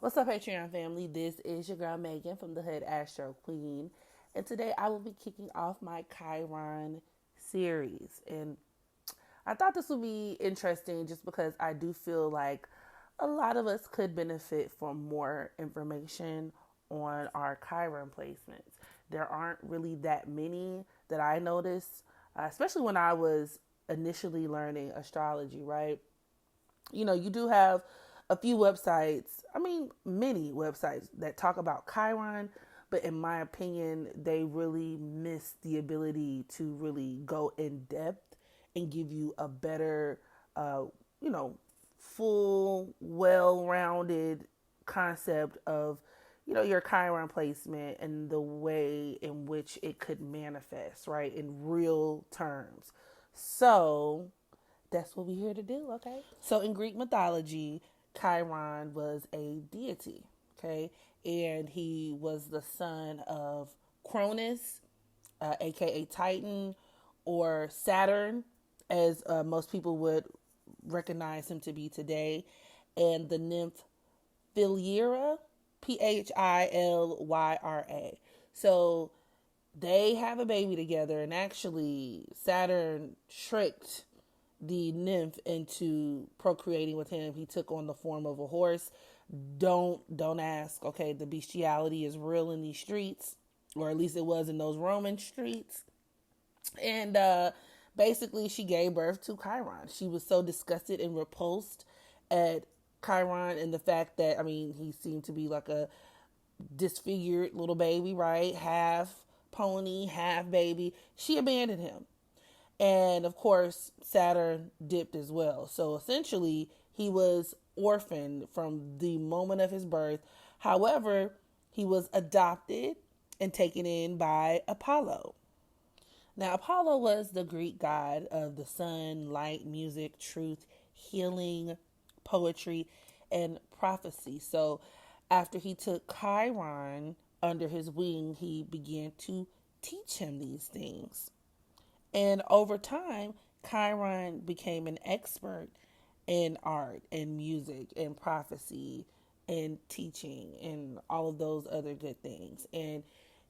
What's up, Patreon family? This is your girl Megan from the HoodAstroQ, and today I will be kicking off my Chiron series. And I thought this would be interesting just because I do feel like a lot of us could benefit from more information on our Chiron placements. There aren't really that many that I noticed, especially when I was initially learning astrology, right? You do have a few websites, many websites that talk about Chiron, but in my opinion, they really miss the ability to really go in depth and give you a better, uh, you know, full, well rounded concept of, your Chiron placement and the way in which it could manifest, right, in real terms. So, that's what we're here to do, okay? So in Greek mythology, Chiron was a deity, okay? And he was the son of Cronus, aka Titan, or Saturn, as most people would recognize him to be today, and the nymph Philyra, Phillyra. So they have a baby together, and actually, Saturn tricked the nymph into procreating with him. He took on the form of a horse. Don't ask. Okay, the bestiality is real in these streets, or at least it was in those Roman streets. And basically, she gave birth to Chiron. She was so disgusted and repulsed at Chiron and the fact that he seemed to be like a disfigured little baby, right? Half pony, half baby. She abandoned him. And of course, Saturn dipped as well. So essentially, he was orphaned from the moment of his birth. However, he was adopted and taken in by Apollo. Now, Apollo was the Greek god of the sun, light, music, truth, healing, poetry, and prophecy. So, after he took Chiron under his wing, he began to teach him these things. And over time, Chiron became an expert in art and music and prophecy and teaching and all of those other good things. And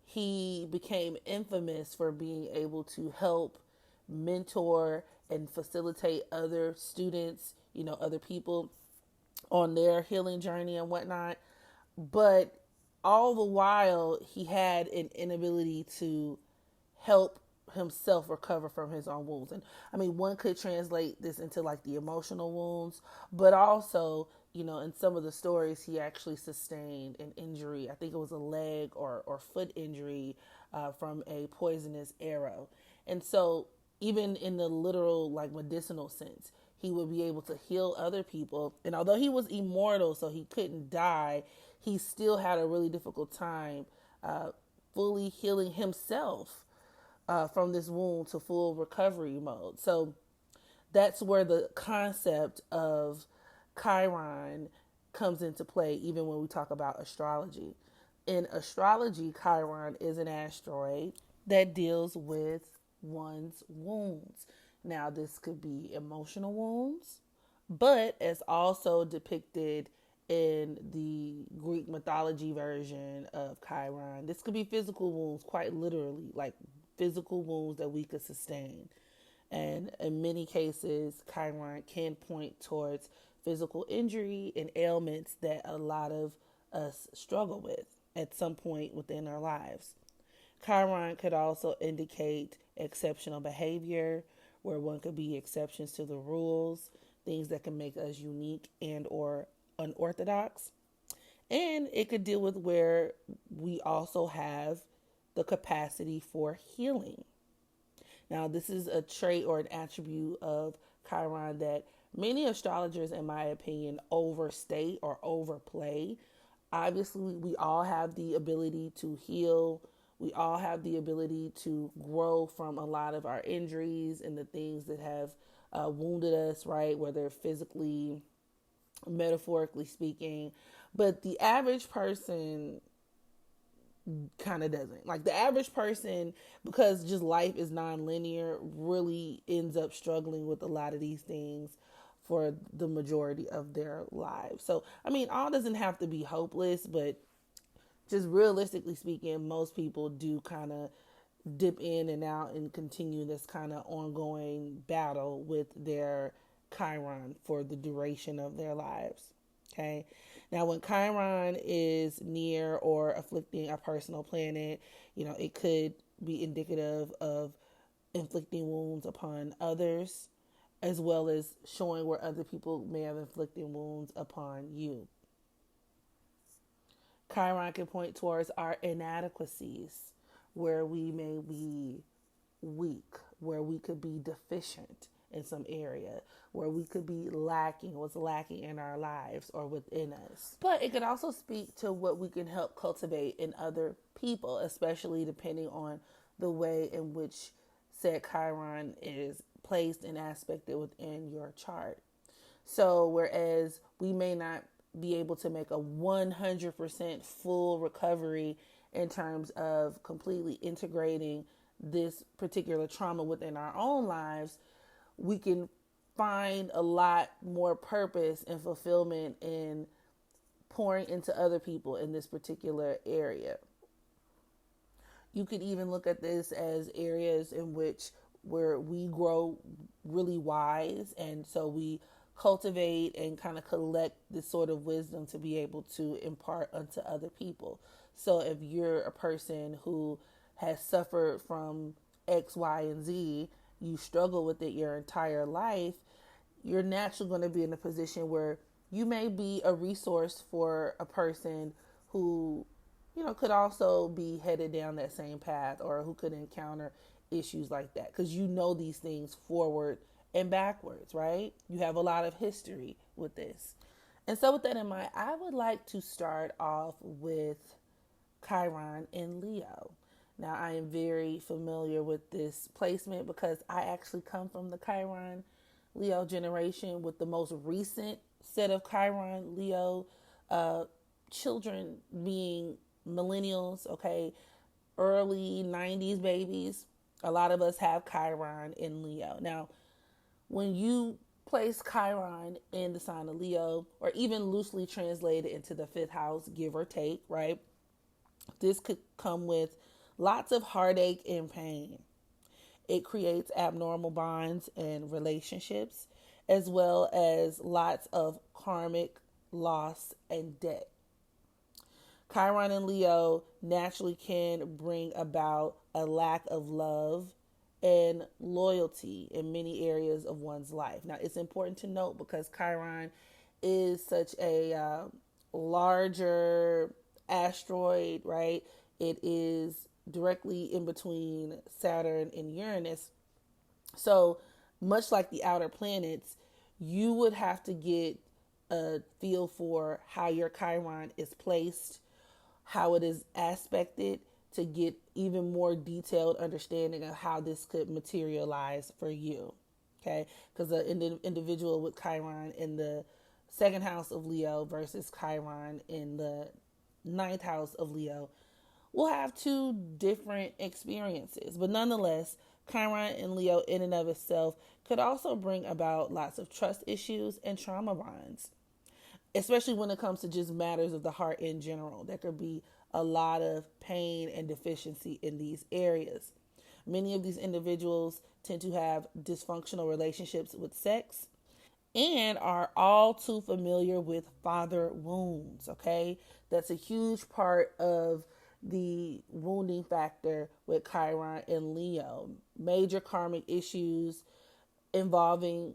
he became infamous for being able to help mentor and facilitate other students, other people on their healing journey and whatnot. But all the while, he had an inability to help himself recover from his own wounds. And one could translate this into like the emotional wounds, but also, in some of the stories, he actually sustained an injury. I think it was a leg or foot injury from a poisonous arrow. And so, even in the literal, like medicinal sense, he would be able to heal other people. And although he was immortal, so he couldn't die, he still had a really difficult time fully healing himself from this wound to full recovery mode. So that's where the concept of Chiron comes into play, even when we talk about astrology. In astrology, Chiron is an asteroid that deals with one's wounds. Now, this could be emotional wounds, but it's also depicted in the Greek mythology version of Chiron. This could be physical wounds, quite literally, like physical wounds that we could sustain. And in many cases, Chiron can point towards physical injury and ailments that a lot of us struggle with at some point within our lives. Chiron could also indicate exceptional behavior, where one could be exceptions to the rules, things that can make us unique and or unorthodox. And it could deal with where we also have the capacity for healing. Now, this is a trait or an attribute of Chiron that many astrologers, in my opinion, overstate or overplay. Obviously, we all have the ability to heal. We all have the ability to grow from a lot of our injuries and the things that have wounded us, right? Whether physically, metaphorically speaking. But the average person kind of doesn't. Like the average person, because just life is non-linear, really ends up struggling with a lot of these things for the majority of their lives. So, I mean, all doesn't have to be hopeless, but just realistically speaking, most people do kind of dip in and out and continue this kind of ongoing battle with their Chiron for the duration of their lives. Okay. Now, when Chiron is near or afflicting a personal planet, it could be indicative of inflicting wounds upon others, as well as showing where other people may have inflicted wounds upon you. Chiron can point towards our inadequacies, where we may be weak, where we could be deficient in some area, where we could be lacking, what's lacking in our lives or within us. But it could also speak to what we can help cultivate in other people, especially depending on the way in which said Chiron is placed and aspected within your chart. So whereas we may not be able to make a 100% full recovery in terms of completely integrating this particular trauma within our own lives, we can find a lot more purpose and fulfillment in pouring into other people in this particular area. You could even look at this as areas in which where we grow really wise, and so we cultivate and kind of collect this sort of wisdom to be able to impart unto other people. So if you're a person who has suffered from X, Y, and Z, you struggle with it your entire life, you're naturally going to be in a position where you may be a resource for a person who, could also be headed down that same path, or who could encounter issues like that, because these things forward and backwards, right? You have a lot of history with this. And so with that in mind, I would like to start off with Chiron in Leo. Now, I am very familiar with this placement because I actually come from the Chiron Leo generation, with the most recent set of Chiron Leo children being millennials, okay, early 90s babies. A lot of us have Chiron in Leo. Now, when you place Chiron in the sign of Leo, or even loosely translated into the fifth house, give or take, right? This could come with lots of heartache and pain. It creates abnormal bonds and relationships, as well as lots of karmic loss and debt. Chiron and Leo naturally can bring about a lack of love and loyalty in many areas of one's life. Now, it's important to note, because Chiron is such a larger asteroid, right? It is directly in between Saturn and Uranus. So much like the outer planets, you would have to get a feel for how your Chiron is placed, how it is aspected, to get even more detailed understanding of how this could materialize for you. Okay, because an individual with Chiron in the second house of Leo versus Chiron in the ninth house of Leo will have two different experiences. But nonetheless, Chiron and Leo in and of itself could also bring about lots of trust issues and trauma bonds, especially when it comes to just matters of the heart in general. There could be a lot of pain and deficiency in these areas. Many of these individuals tend to have dysfunctional relationships with sex and are all too familiar with father wounds, okay? That's a huge part of the wounding factor with Chiron and Leo. Major karmic issues involving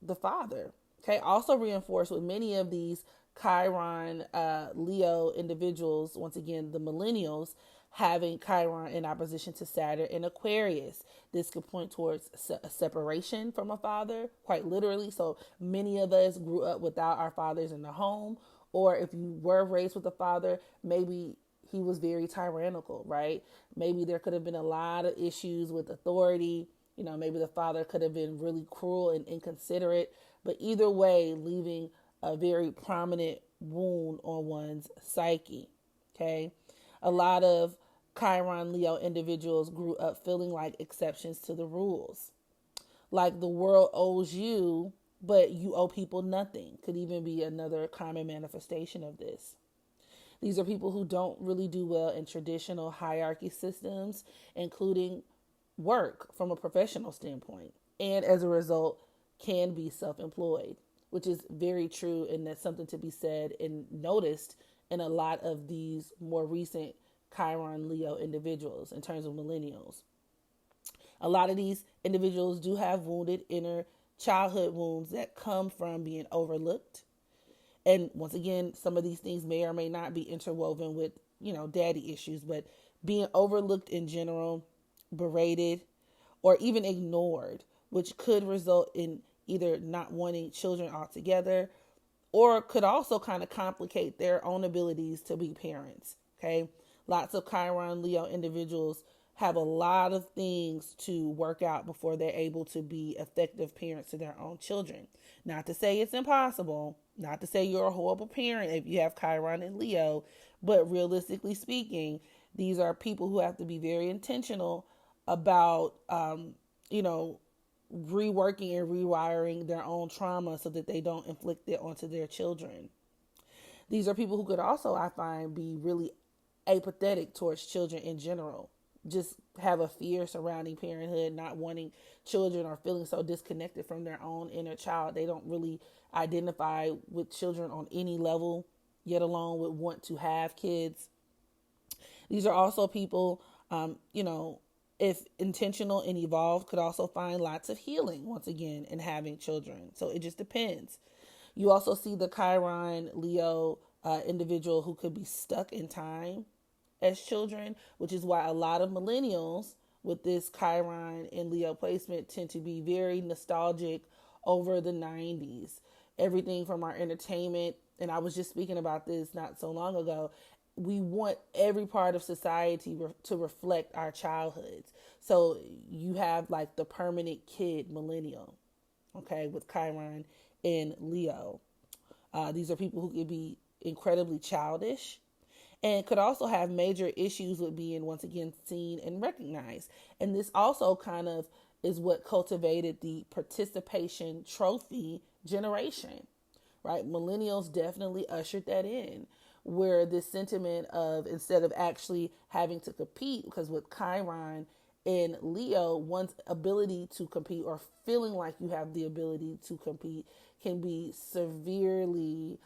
the father, okay? Also reinforced with many of these Chiron Leo individuals, once again, the millennials, having Chiron in opposition to Saturn in Aquarius. This could point towards a separation from a father, quite literally. So many of us grew up without our fathers in the home, or if you were raised with a father, maybe he was very tyrannical, right? Maybe there could have been a lot of issues with authority. Maybe the father could have been really cruel and inconsiderate, but either way, leaving a very prominent wound on one's psyche, okay? A lot of Chiron Leo individuals grew up feeling like exceptions to the rules. Like the world owes you but you owe people nothing could even be another common manifestation of this. These are people who don't really do well in traditional hierarchy systems, including work from a professional standpoint, and as a result, can be self employed, which is very true. And that's something to be said and noticed in a lot of these more recent Chiron Leo individuals in terms of millennials. A lot of these individuals do have wounded inner childhood wounds that come from being overlooked. And once again, some of these things may or may not be interwoven with, daddy issues, but being overlooked in general, berated, or even ignored, which could result in either not wanting children altogether or could also kind of complicate their own abilities to be parents. Okay. Lots of Chiron Leo individuals have a lot of things to work out before they're able to be effective parents to their own children. Not to say it's impossible, not to say you're a horrible parent if you have Chiron and Leo, but realistically speaking, these are people who have to be very intentional about, reworking and rewiring their own trauma so that they don't inflict it onto their children. These are people who could also, I find, be really apathetic towards children in general. Just have a fear surrounding parenthood, not wanting children, or feeling so disconnected from their own inner child. They don't really identify with children on any level, yet alone would want to have kids. These are also people, if intentional and evolved, could also find lots of healing, once again, in having children. So it just depends. You also see the Chiron Leo individual who could be stuck in time as children, which is why a lot of millennials with this Chiron and Leo placement tend to be very nostalgic over the 90s. Everything from our entertainment, and I was just speaking about this not so long ago, we want every part of society to reflect our childhoods. So you have like the permanent kid millennial, okay, with Chiron and Leo. These are people who could be incredibly childish and could also have major issues with being, once again, seen and recognized. And this also kind of is what cultivated the participation trophy generation, right? Millennials definitely ushered that in, where this sentiment of, instead of actually having to compete, because with Chiron in Leo, one's ability to compete or feeling like you have the ability to compete can be severely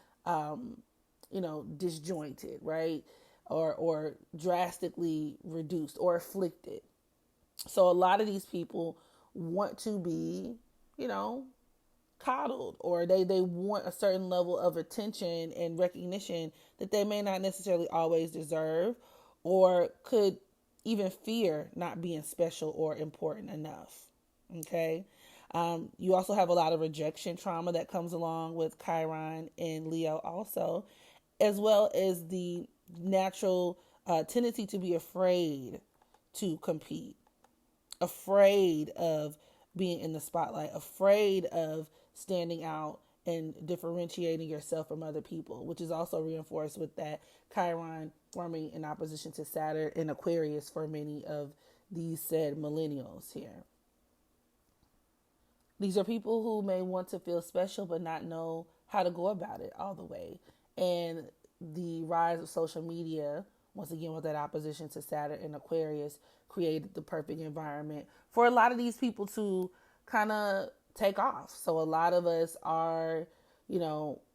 disjointed, right? Or drastically reduced or afflicted. So a lot of these people want to be, coddled, or they want a certain level of attention and recognition that they may not necessarily always deserve, or could even fear not being special or important enough. Okay. You also have a lot of rejection trauma that comes along with Chiron and Leo also, as well as the natural tendency to be afraid to compete, afraid of being in the spotlight, afraid of standing out and differentiating yourself from other people, which is also reinforced with that Chiron forming in opposition to Saturn in Aquarius for many of these said millennials here. These are people who may want to feel special but not know how to go about it all the way. And the rise of social media, once again with that opposition to Saturn and Aquarius, created the perfect environment for a lot of these people to kind of take off. So a lot of us are,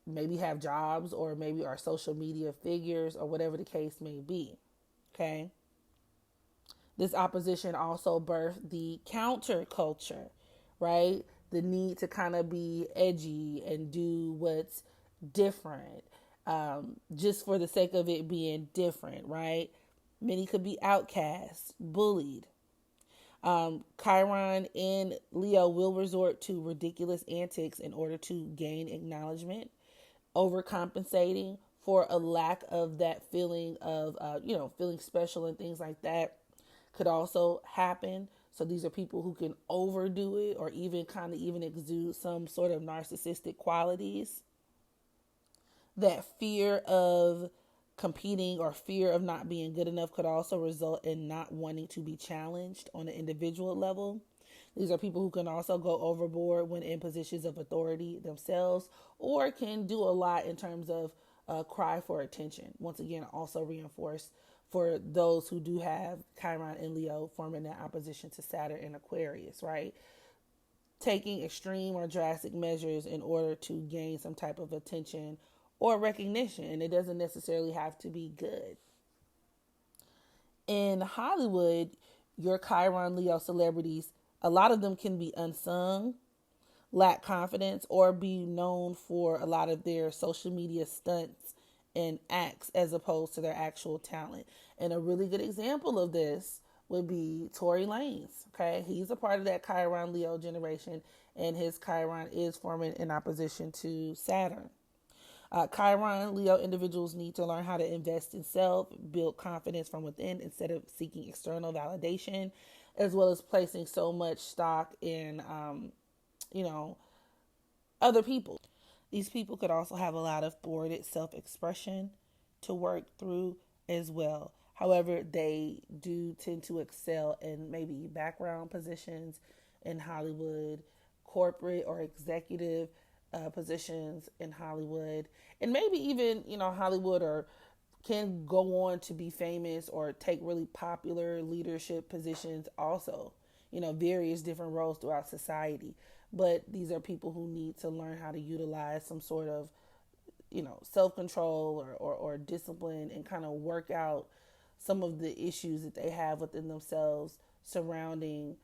maybe have jobs, or maybe are social media figures, or whatever the case may be. Okay. This opposition also birthed the counterculture, right? The need to kind of be edgy and do what's different, just for the sake of it being different, right? Many could be outcasts, bullied. Chiron in Leo will resort to ridiculous antics in order to gain acknowledgement, overcompensating for a lack of that feeling of, feeling special and things like that could also happen. So these are people who can overdo it, or even exude some sort of narcissistic qualities. That fear of competing or fear of not being good enough could also result in not wanting to be challenged on an individual level. These are people who can also go overboard when in positions of authority themselves, or can do a lot in terms of cry for attention. Once again, also reinforced for those who do have Chiron and Leo forming that opposition to Saturn and Aquarius, right? Taking extreme or drastic measures in order to gain some type of attention or recognition. And it doesn't necessarily have to be good. In Hollywood, your Chiron Leo celebrities, a lot of them can be unsung, lack confidence, or be known for a lot of their social media stunts and acts as opposed to their actual talent. And a really good example of this would be Tory Lanez. Okay, he's a part of that Chiron Leo generation, and his Chiron is forming in opposition to Saturn. Chiron Leo individuals need to learn how to invest in self, build confidence from within instead of seeking external validation, as well as placing so much stock in, other people. These people could also have a lot of thwarted self-expression to work through as well. However, they do tend to excel in maybe background positions in Hollywood, corporate or executive positions in Hollywood, and maybe even, Hollywood, or can go on to be famous or take really popular leadership positions also, various different roles throughout society. But these are people who need to learn how to utilize some sort of, self-control or discipline, and kind of work out some of the issues that they have within themselves surrounding,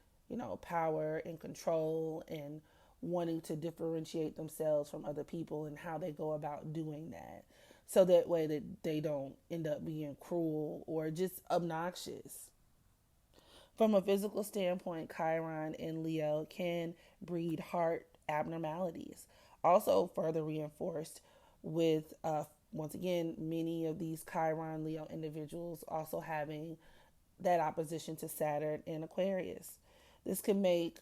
power and control, and wanting to differentiate themselves from other people and how they go about doing that. So that way that they don't end up being cruel or just obnoxious. From a physical standpoint, Chiron and Leo can breed heart abnormalities. Also further reinforced with, once again, many of these Chiron Leo individuals also having that opposition to Saturn and Aquarius. This can make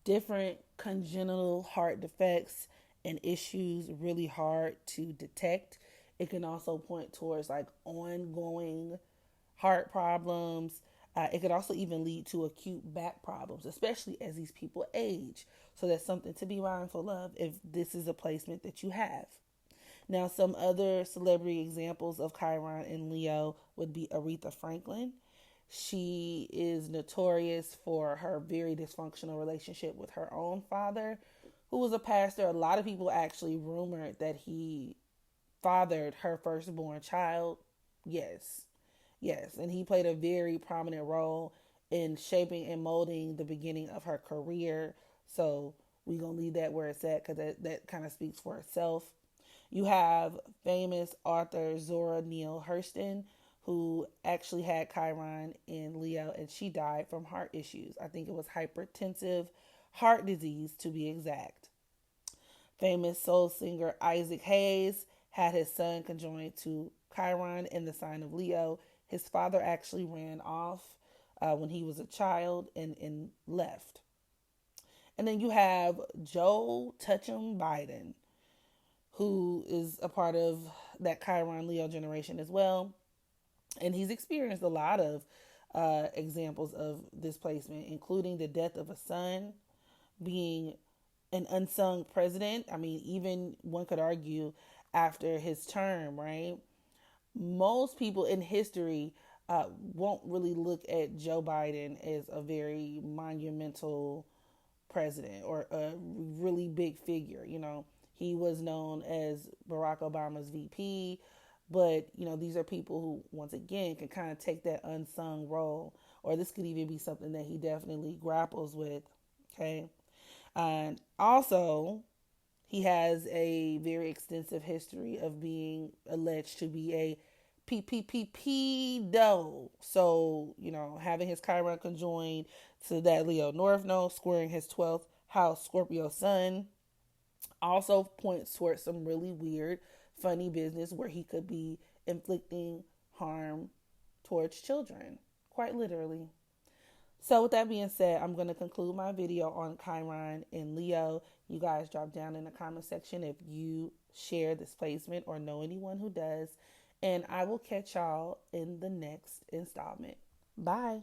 different congenital heart defects and issues really hard to detect. It can also point towards like ongoing heart problems. It could also even lead to acute back problems, especially as these people age. So that's something to be mindful of if this is a placement that you have. Now, some other celebrity examples of Chiron and Leo would be Aretha Franklin. She is notorious for her very dysfunctional relationship with her own father, who was a pastor. A lot of people actually rumored that he fathered her firstborn child. Yes, and he played a very prominent role in shaping and molding the beginning of her career. So we're going to leave that where it's at, because that kind of speaks for itself. You have famous author Zora Neale Hurston, who actually had Chiron in Leo, and she died from heart issues. I think it was hypertensive heart disease, to be exact. Famous soul singer Isaac Hayes had his son conjoined to Chiron in the sign of Leo. His father actually ran off when he was a child and left. And then you have Joe Touchum Biden, who is a part of that Chiron Leo generation as well. And he's experienced a lot of examples of this placement, including the death of a son, being an unsung president. I mean, even one could argue after his term, right? Most people in history won't really look at Joe Biden as a very monumental president or a really big figure. He was known as Barack Obama's VP, but these are people who, once again, can kind of take that unsung role, or this could even be something that he definitely grapples with. Okay, and also he has a very extensive history of being alleged to be a PPPPdo. So, having his Chiron conjoined to that Leo North Node, squaring his 12th house Scorpio sun, also points towards some really weird, funny business where he could be inflicting harm towards children, quite literally. So with that being said, I'm going to conclude my video on Chiron and Leo. You guys drop down in the comment section if you share this placement or know anyone who does. And I will catch y'all in the next installment. Bye.